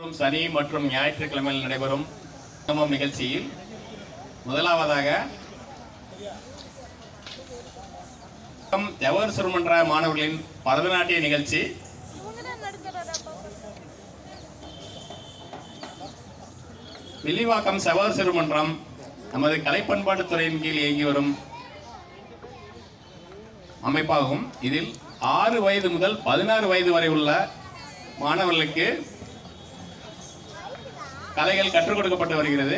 சனி மற்றும் ஞாயிற்றுக்கிழமையில் நடைபெறும் நிகழ்ச்சியில் முதலாவதாக ஜவஹர் சிறுமன்ற மாணவர்களின் பரதநாட்டிய நிகழ்ச்சி வில்லிவாக்கம் ஜவஹர் சிறுமன்றம் நமது கலை பண்பாட்டு துறையின் கீழ் இயங்கி வரும் அமைப்பாகும். இதில் 6 வயது முதல் 16 வயது வரை உள்ள மாணவர்களுக்கு கலைகள் கற்றுக் கொடுக்கப்பட்டு வருகிறது.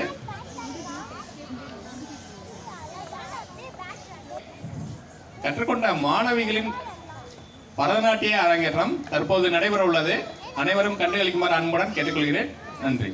கற்றுக்கொண்ட மாணவிகளின் பரதநாட்டிய அரங்கேற்றம் தற்போது நடைபெற உள்ளது. அனைவரும் கண்டுகளிக்குமாறு அன்புடன் கேட்டுக்கொள்கிறேன். நன்றி.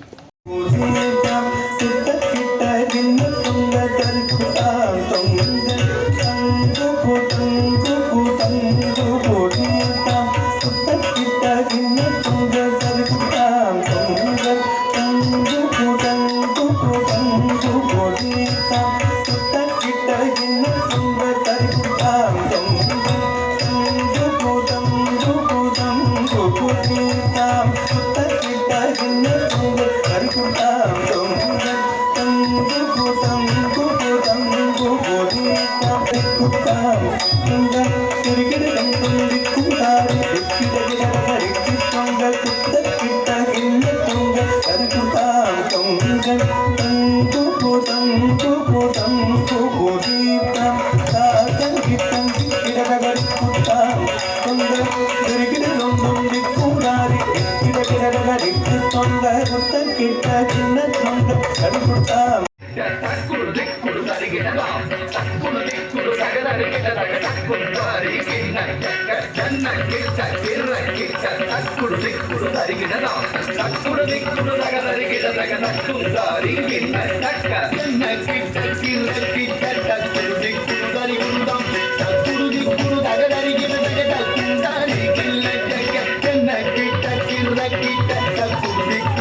Kita